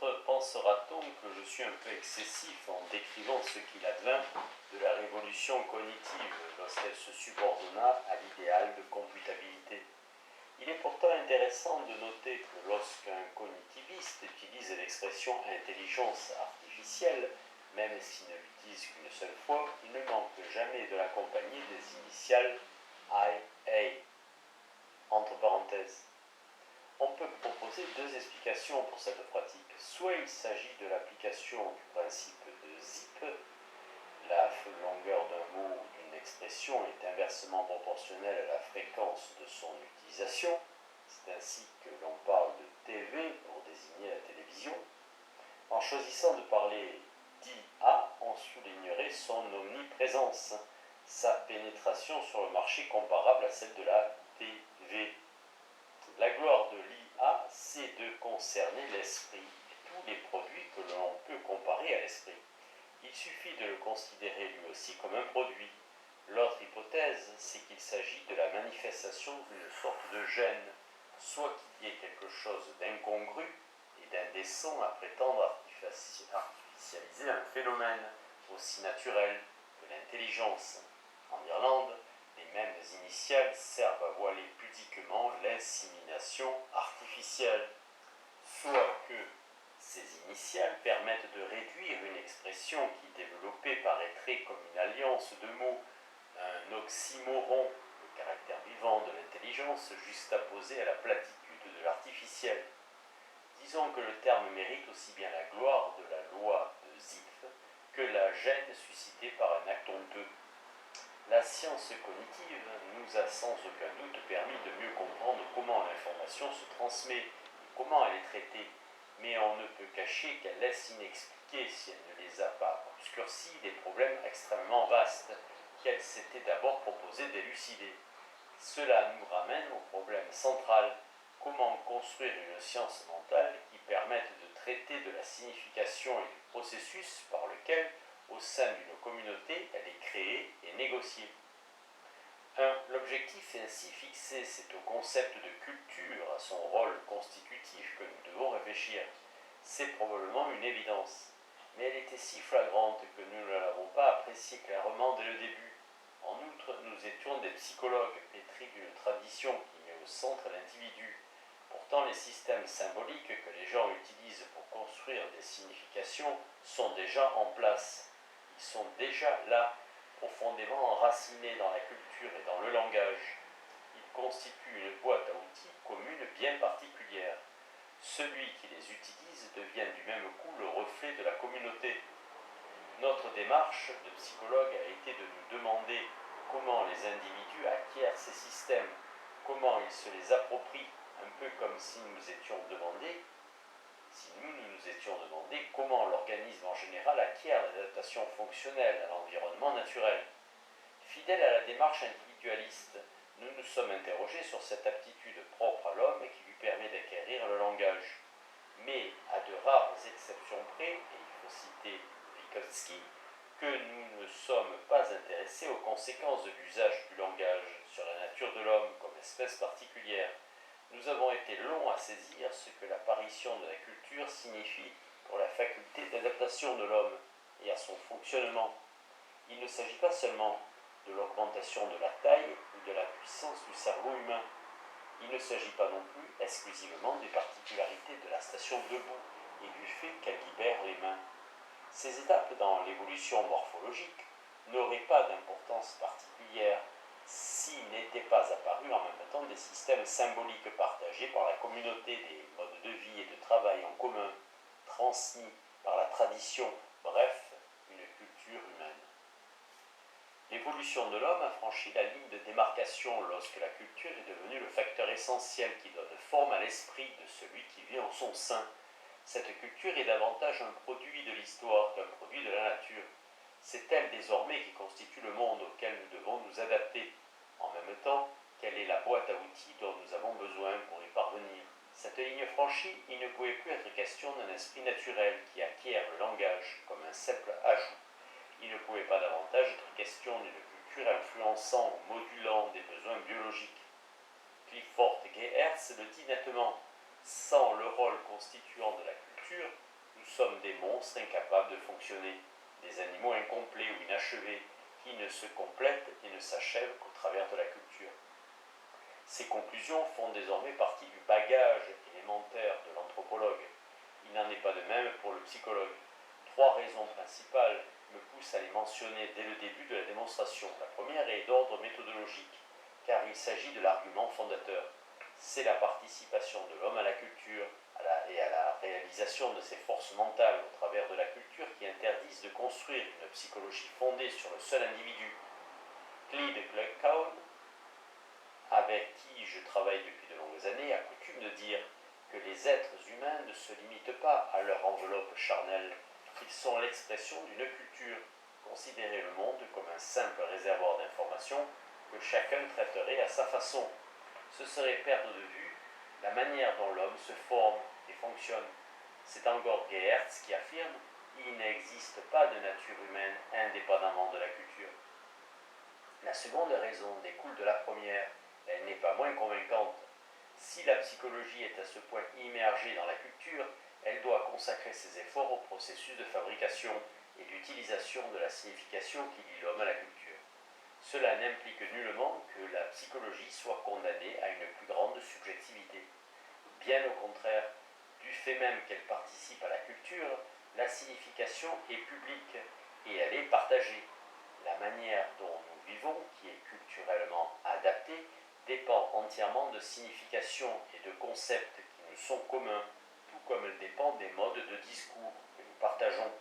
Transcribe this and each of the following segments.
Peut-être pensera-t-on que je suis un peu excessif en décrivant ce qu'il advint de la révolution cognitive lorsqu'elle se subordonna à l'idéal de computabilité. Il est pourtant intéressant de noter que lorsqu'un cognitiviste utilise l'expression intelligence artificielle, même s'il ne l'utilise qu'une seule fois, il ne manque jamais de l'accompagner des initiales IA, entre parenthèses. On peut proposer deux explications pour cette pratique. Soit il s'agit de l'application du principe de zip, la longueur d'un mot ou d'une expression est inversement proportionnelle à la fréquence de son utilisation. C'est ainsi que l'on parle de TV pour désigner la télévision. En choisissant de parler d'IA, on soulignerait son omniprésence, sa pénétration sur le marché comparable à celle de la TV. La gloire de l'IA, c'est de concerner l'esprit et tous les produits que l'on peut comparer à l'esprit. Il suffit de le considérer lui aussi comme un produit. L'autre hypothèse, c'est qu'il s'agit de la manifestation d'une sorte de gène, soit qu'il y ait quelque chose d'incongru et d'indécent à prétendre artificialiser un phénomène aussi naturel que l'intelligence. En Irlande, les mêmes initiales servent à voiler pudiquement l'insémination artificielle, soit que ces initiales permettent de réduire une expression qui, développée, paraîtrait comme une alliance de mots, un oxymoron, le caractère vivant de l'intelligence, juxtaposé à la platitude de l'artificiel. Disons que le terme mérite aussi bien la gloire de la loi de Zipf que la gêne suscitée par un acte honteux. La science cognitive nous a sans aucun doute permis de mieux comprendre comment l'information se transmet et comment elle est traitée, mais on ne peut cacher qu'elle laisse inexpliquer, si elle ne les a pas obscurcis, des problèmes extrêmement vastes qu'elle s'était d'abord proposé d'élucider. Cela nous ramène au problème central: comment construire une science mentale qui permette de traiter de la signification et du processus par lequel, au sein d'une communauté, elle est créée et négociée. L'objectif est ainsi fixé, c'est au concept de culture, à son rôle constitutif que nous devons réfléchir. C'est probablement une évidence, mais elle était si flagrante que nous ne l'avons pas appréciée clairement dès le début. En outre, nous étions des psychologues pétris d'une tradition qui met au centre l'individu. Pourtant, les systèmes symboliques que les gens utilisent pour construire des significations sont déjà en place. Ils sont déjà là, profondément enracinés dans la culture et dans le langage. Ils constituent une boîte à outils commune bien particulière. Celui qui les utilise devient du même coup le reflet de la communauté. Notre démarche de psychologue a été de nous demander comment les individus acquièrent ces systèmes, comment ils se les approprient, un peu comme si nous nous étions demandé comment l'organisme en général acquiert l'adaptation fonctionnelle à l'environnement naturel. Fidèle à la démarche individualiste, nous nous sommes interrogés sur cette aptitude propre à l'homme qui lui permet d'acquérir le langage. Mais à de rares exceptions près, et il faut citer Vygotsky, que nous ne sommes pas intéressés aux conséquences de l'usage du langage sur la nature de l'homme comme espèce particulière. Nous avons été longs à saisir ce que l'apparition de la culture signifie pour la faculté d'adaptation de l'homme et à son fonctionnement. Il ne s'agit pas seulement de l'augmentation de la taille ou de la puissance du cerveau humain. Il ne s'agit pas non plus exclusivement des particularités de la station debout et du fait qu'elle libère les mains. Ces étapes dans l'évolution morphologique n'auraient pas d'importance particulière s'il n'étaient pas apparus en même temps des systèmes symboliques partagés par la communauté, des modes de vie et de travail en commun, transmis par la tradition, bref, une culture humaine. L'évolution de l'homme a franchi la ligne de démarcation lorsque la culture est devenue le facteur essentiel qui donne forme à l'esprit de celui qui vit en son sein. Cette culture est davantage un produit de l'histoire qu'un produit de la nature. C'est elle désormais qui constitue le monde auquel nous devons nous adapter. En même temps, quelle est la boîte à outils dont nous avons besoin pour y parvenir? Cette ligne franchie, il ne pouvait plus être question d'un esprit naturel qui acquiert le langage comme un simple ajout. Il ne pouvait pas davantage être question d'une culture influençant ou modulant des besoins biologiques. Clifford Geertz le dit nettement: sans le rôle constituant de la culture, Nous sommes des monstres incapables de fonctionner, des animaux incomplets ou inachevés, qui ne se complètent et ne s'achèvent qu'au travers de la culture. Ces conclusions font désormais partie du bagage élémentaire de l'anthropologue. Il n'en est pas de même pour le psychologue. 3 raisons principales me poussent à les mentionner dès le début de la démonstration. La première est d'ordre méthodologique, car il s'agit de l'argument fondateur. C'est la participation de l'homme à la culture et à la réalisation de ses forces mentales au travers de la culture qui interdisent de construire une psychologie fondée sur le seul individu. Clyde Gluckhaun, avec qui je travaille depuis de longues années, a coutume de dire que les êtres humains ne se limitent pas à leur enveloppe charnelle, qu'ils sont l'expression d'une culture. Considérer le monde comme un simple réservoir d'informations que chacun traiterait à sa façon. Ce serait perdre de vue la manière dont l'homme se forme et fonctionne. C'est encore Geertz qui affirme qu'il n'existe pas de nature humaine indépendamment de la culture. La seconde raison découle de la première. Elle n'est pas moins convaincante. Si la psychologie est à ce point immergée dans la culture, elle doit consacrer ses efforts au processus de fabrication et d'utilisation de la signification qui lie l'homme à la culture. Cela n'implique nullement que la psychologie soit condamnée à une plus grande subjectivité. Bien au contraire, du fait même qu'elle participe à la culture, la signification est publique et elle est partagée. La manière dont nous vivons, qui est culturellement adaptée, dépend entièrement de significations et de concepts qui nous sont communs, tout comme elle dépend des modes de discours que nous partageons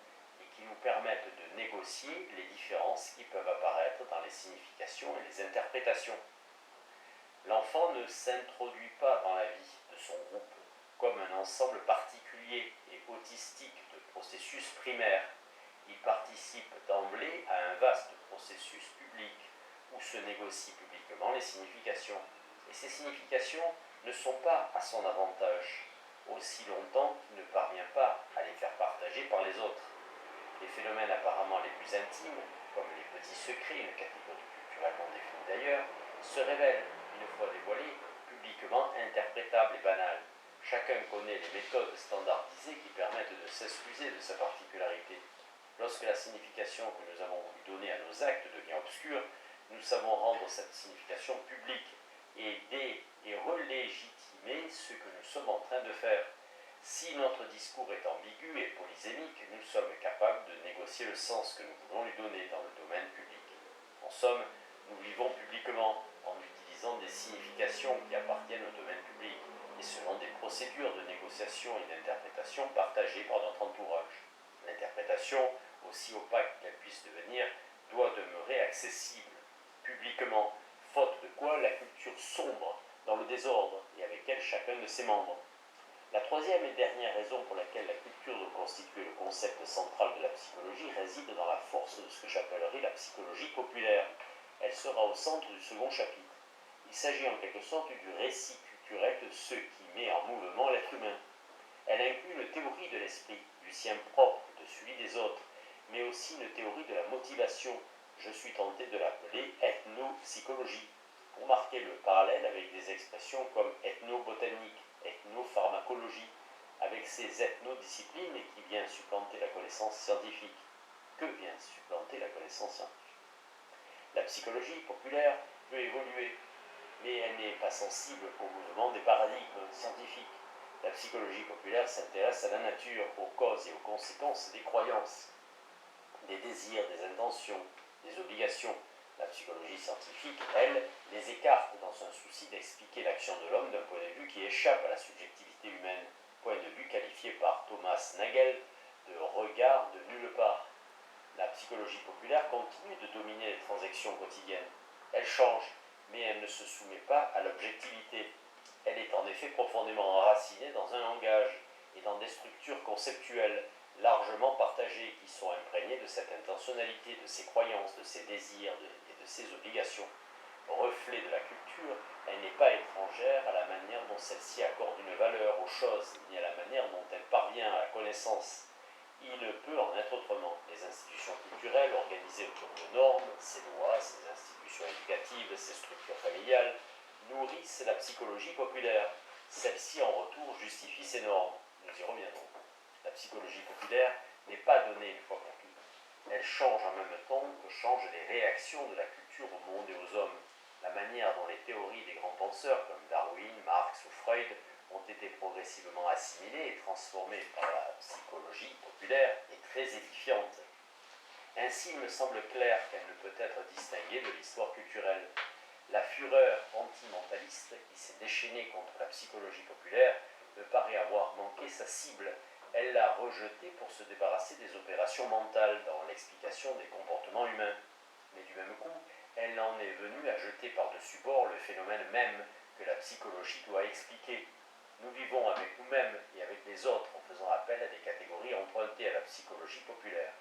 et qui nous permettent de négocier les différences qui peuvent apparaître dans les significations et les interprétations. L'enfant ne s'introduit pas dans la vie de son groupe comme un ensemble particulier et autistique de processus primaires. Il participe d'emblée à un vaste processus public où se négocient publiquement les significations. Et ces significations ne sont pas à son avantage, aussi longtemps qu'il ne parvient pas à les faire partager par les autres. Les phénomènes apparemment les plus intimes, comme les petits secrets, une catégorie culturellement définie d'ailleurs, se révèlent, une fois dévoilés, publiquement interprétables et banals. Chacun connaît les méthodes standardisées qui permettent de s'excuser de sa particularité. Lorsque la signification que nous avons voulu donner à nos actes devient obscure, nous savons rendre cette signification publique et aider et relégitimer ce que nous sommes en train de faire. Si notre discours est ambigu et polysémique, nous sommes capables de négocier le sens que nous voulons lui donner dans le domaine public. En somme, nous vivons publiquement en utilisant des significations qui appartiennent au domaine public et selon des procédures de négociation et d'interprétation partagées par notre entourage. L'interprétation, aussi opaque qu'elle puisse devenir, doit demeurer accessible publiquement, faute de quoi la culture sombre dans le désordre et avec elle chacun de ses membres. La troisième et dernière raison pour laquelle la culture doit constituer le concept central de la psychologie réside dans la force de ce que j'appellerai la psychologie populaire. Elle sera au centre du second chapitre. Il s'agit en quelque sorte du récit culturel de ce qui met en mouvement l'être humain. Elle inclut une théorie de l'esprit, du sien propre, de celui des autres, mais aussi une théorie de la motivation. Je suis tenté de l'appeler ethnopsychologie, pour marquer le parallèle avec des expressions comme ethnobotanique, ethnopharmacologie, avec ces ethnodisciplines qui vient supplanter la connaissance scientifique. Que vient supplanter la connaissance scientifique? La psychologie populaire peut évoluer, mais elle n'est pas sensible au mouvement des paradigmes scientifiques. La psychologie populaire s'intéresse à la nature, aux causes et aux conséquences des croyances, des désirs, des intentions, des obligations. La psychologie scientifique, elle, les écarte dans un souci d'expliquer l'action de l'homme d'un point de vue qui échappe à la subjectivité humaine, point de vue qualifié par Thomas Nagel de regard de nulle part. La psychologie populaire continue de dominer les transactions quotidiennes. Elle change, mais elle ne se soumet pas à l'objectivité. Elle est en effet profondément enracinée dans un langage et dans des structures conceptuelles largement partagées qui sont imprégnées de cette intentionnalité, de ses croyances, de ses désirs et de ses obligations. Reflet de la culture, elle n'est pas étrangère à la manière dont celle-ci accorde une valeur aux choses, ni à la manière dont elle parvient à la connaissance. Il ne peut en être autrement. Les institutions culturelles, organisées autour de normes, ces lois, ces institutions éducatives, ces structures familiales, nourrissent la psychologie populaire. Celle-ci, en retour, justifie ces normes. Nous y reviendrons. La psychologie populaire n'est pas donnée une fois pour toutes. Elle change en même temps que changent les réactions de la culture au monde et aux hommes. La manière dont les théories des grands penseurs comme Darwin, Marx ou Freud ont été progressivement assimilées et transformées par la psychologie populaire est très édifiante. Ainsi, il me semble clair qu'elle ne peut être distinguée de l'histoire culturelle. La fureur antimentaliste qui s'est déchaînée contre la psychologie populaire me paraît avoir manqué sa cible. Elle l'a rejetée pour se débarrasser des opérations mentales dans l'explication des comportements humains. Mais du même coup, elle en est venue à jeter par-dessus bord le phénomène même que la psychologie doit expliquer. Nous vivons avec nous-mêmes et avec les autres en faisant appel à des catégories empruntées à la psychologie populaire.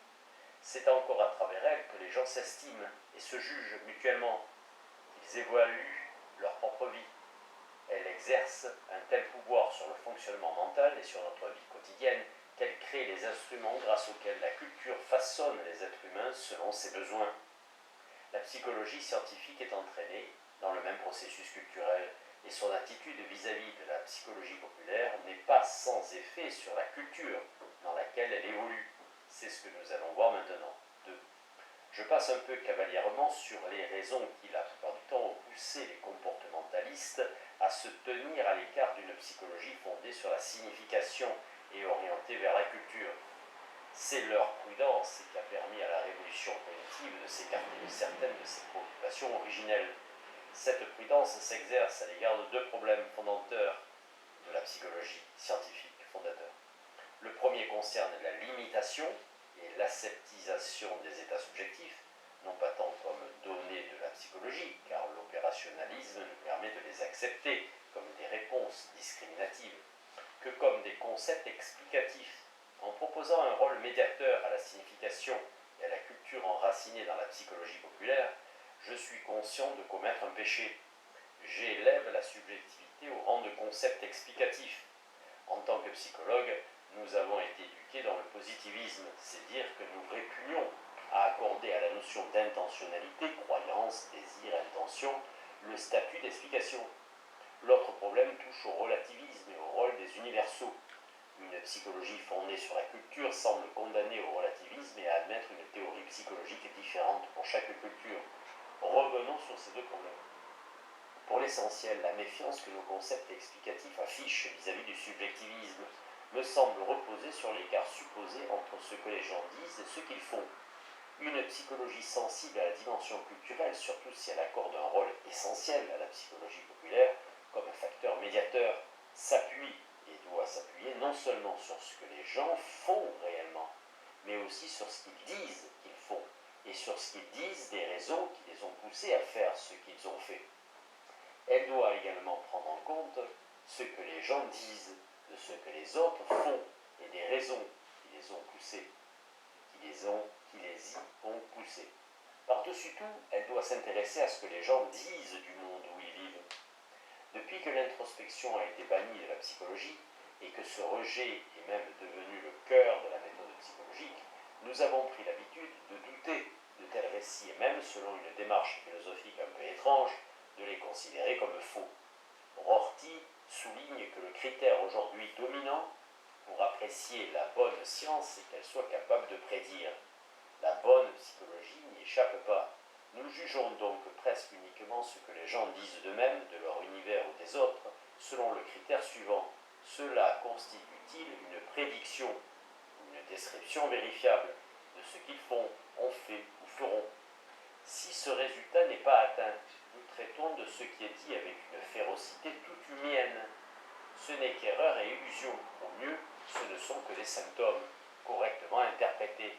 C'est encore à travers elle que les gens s'estiment et se jugent mutuellement. Ils évaluent leur propre vie. Elle exerce un tel pouvoir sur le fonctionnement mental et sur notre vie quotidienne qu'elle crée les instruments grâce auxquels la culture façonne les êtres humains selon ses besoins. La psychologie scientifique est entraînée dans le même processus culturel et son attitude vis-à-vis de la psychologie populaire n'est pas sans effet sur la culture dans laquelle elle évolue. C'est ce que nous allons voir maintenant. 2. Je passe un peu cavalièrement sur les raisons qui, la plupart du temps, ont poussé les comportementalistes à se tenir à l'écart d'une psychologie fondée sur la signification et orientée vers la culture. C'est leur prudence qui a permis à la révolution cognitive de s'écarter de certaines de ses préoccupations originelles. Cette prudence s'exerce à l'égard de deux problèmes fondateurs de la psychologie scientifique fondateur. Le premier concerne la limitation et l'aseptisation des états subjectifs, non pas tant comme données de la psychologie, car l'opérationnalisme nous permet de les accepter comme des réponses discriminatives, que comme des concepts explicatifs. En proposant un rôle médiateur à la signification et à la culture enracinée dans la psychologie populaire, je suis conscient de commettre un péché. J'élève la subjectivité au rang de concept explicatif. En tant que psychologue, nous avons été éduqués dans le positivisme, c'est dire que nous répugnons à accorder à la notion d'intentionnalité, croyance, désir, intention, le statut d'explication. L'autre problème touche au relativisme et au rôle des universaux. Une psychologie fondée sur la culture semble condamnée au relativisme et à admettre une théorie psychologique différente pour chaque culture. Revenons sur ces deux problèmes. Pour l'essentiel, la méfiance que nos concepts explicatifs affichent vis-à-vis du subjectivisme me semble reposer sur l'écart supposé entre ce que les gens disent et ce qu'ils font. Une psychologie sensible à la dimension culturelle, surtout si elle accorde un rôle essentiel à la psychologie populaire comme un facteur médiateur, s'appuie et doit s'appuyer non seulement sur ce que les gens font réellement, mais aussi sur ce qu'ils disent qu'ils font, et sur ce qu'ils disent des raisons qui les ont poussés à faire ce qu'ils ont fait. Elle doit également prendre en compte ce que les gens disent, de ce que les autres font, et des raisons qui les ont poussés, qui les y ont poussés. Par-dessus tout, elle doit s'intéresser à ce que les gens disent du monde où ils vivent. Depuis que l'introspection a été bannie de la psychologie, et que ce rejet est même devenu le cœur de la méthode psychologique, nous avons pris l'habitude de douter de tels récits, et même, selon une démarche philosophique un peu étrange, de les considérer comme faux. Rorty souligne que le critère aujourd'hui dominant pour apprécier la bonne science, c'est qu'elle soit capable de prédire. La bonne psychologie n'y échappe pas. Nous jugeons donc presque uniquement ce que les gens disent d'eux-mêmes, de leur univers ou des autres, selon le critère suivant. Cela constitue-t-il une prédiction, une description vérifiable de ce qu'ils font, ont fait ou feront? Si ce résultat n'est pas atteint, nous traitons de ce qui est dit avec une férocité toute humaine. Ce n'est qu'erreur et illusion. Au mieux, ce ne sont que des symptômes, correctement interprétés.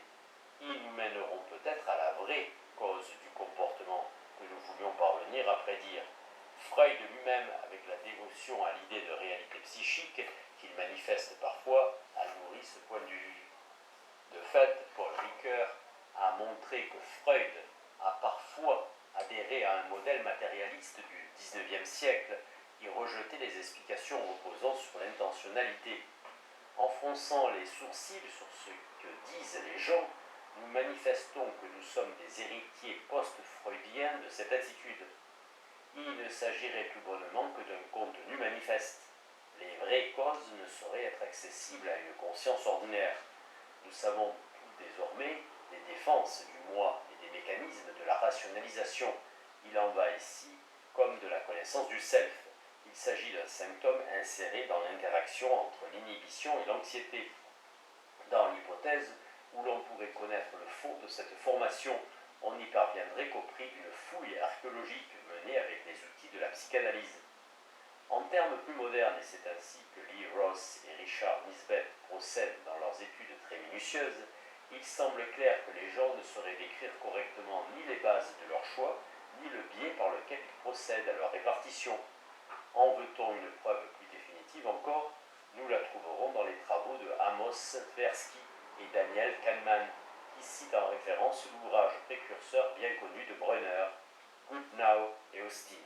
Ils nous mèneront peut-être à la vraie cause du comportement que nous voulions parvenir à prédire. Freud lui-même, avec la dévotion à l'idée de réalité psychique qu'il manifeste parfois, a nourri ce point de vue. De fait, Paul Ricoeur a montré que Freud a parfois adhéré à un modèle matérialiste du XIXe siècle qui rejetait les explications reposant sur l'intentionnalité. En fronçant les sourcils sur ce que disent les gens, nous manifestons que nous sommes des héritiers post-freudiens de cette attitude. Il ne s'agirait tout bonnement que d'un contenu manifeste. les vraies causes ne sauraient être accessibles à une conscience ordinaire. Nous savons tout désormais des défenses du moi et des mécanismes de la rationalisation. Il en va ici comme de la connaissance du self. Il s'agit d'un symptôme inséré dans l'interaction entre l'inhibition et l'anxiété. Dans l'hypothèse où l'on pourrait connaître le fond de cette formation, on n'y parviendrait qu'au prix d'une fouille archéologique menée avec les outils de la psychanalyse. En termes plus modernes, et c'est ainsi que Lee Ross et Richard Nisbett procèdent dans leurs études très minutieuses, il semble clair que les gens ne sauraient décrire correctement ni les bases de leur choix, ni le biais par lequel ils procèdent à leur répartition. En veut-on une preuve plus définitive encore? Nous la trouverons dans les travaux de Amos Tversky et Daniel Kahneman, qui citent en référence l'ouvrage précurseur bien connu de Brunner, Goodnow et Austin.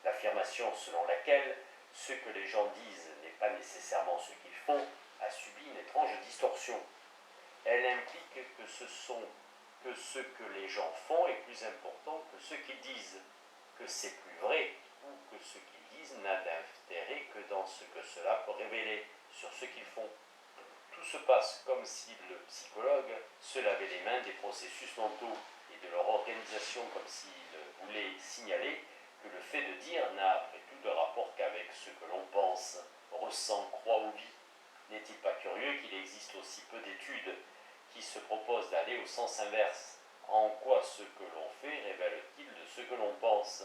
L'affirmation selon laquelle ce que les gens disent n'est pas nécessairement ce qu'ils font a subi une étrange distorsion. Elle implique que ce que les gens font est plus important que ce qu'ils disent, que c'est plus vrai ou que ce qu'ils disent n'a d'intérêt que dans ce que cela peut révéler sur ce qu'ils font. Tout se passe comme si le psychologue se lavait les mains des processus mentaux et de leur organisation, comme s'il voulait signaler que le fait de dire n'a après tout de rapport qu'avec ce que l'on pense, ressent, croit ou vit. N'est-il pas curieux qu'il existe aussi peu d'études qui se proposent d'aller au sens inverse? En quoi ce que l'on fait révèle-t-il de ce que l'on pense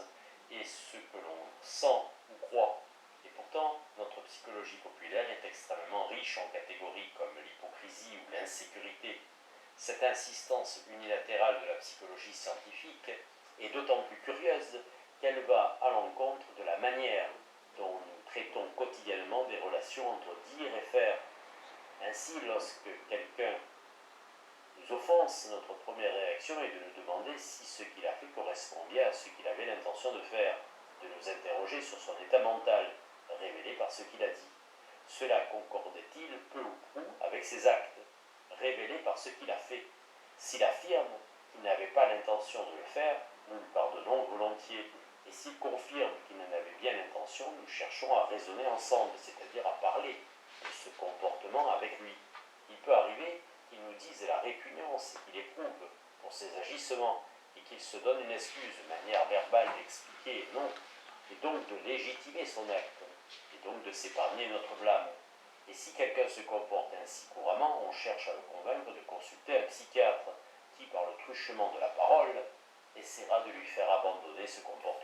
et ce que l'on sent ou croit? Et pourtant, notre psychologie populaire est extrêmement riche en catégories comme l'hypocrisie ou l'insécurité. Cette insistance unilatérale de la psychologie scientifique est d'autant plus curieuse qu'elle va à l'encontre de la manière dont nous traitons quotidiennement des relations entre dire et faire. Ainsi, lorsque quelqu'un nous offense, notre première réaction est de nous demander si ce qu'il a fait correspond bien à ce qu'il avait l'intention de faire, de nous interroger sur son état mental, révélé par ce qu'il a dit. Cela concordait-il peu ou prou avec ses actes, révélés par ce qu'il a fait? S'il affirme qu'il n'avait pas l'intention de le faire, nous lui pardonnons volontiers. Et s'il confirme qu'il n'en avait bien l'intention, nous cherchons à raisonner ensemble, c'est-à-dire à parler de ce comportement avec lui. Il peut arriver qu'il nous dise la répugnance qu'il éprouve pour ses agissements et qu'il se donne une excuse, une manière verbale d'expliquer non, et donc de légitimer son acte, et donc de s'épargner notre blâme. Et si quelqu'un se comporte ainsi couramment, on cherche à le convaincre de consulter un psychiatre qui, par le truchement de la parole, essaiera de lui faire abandonner ce comportement.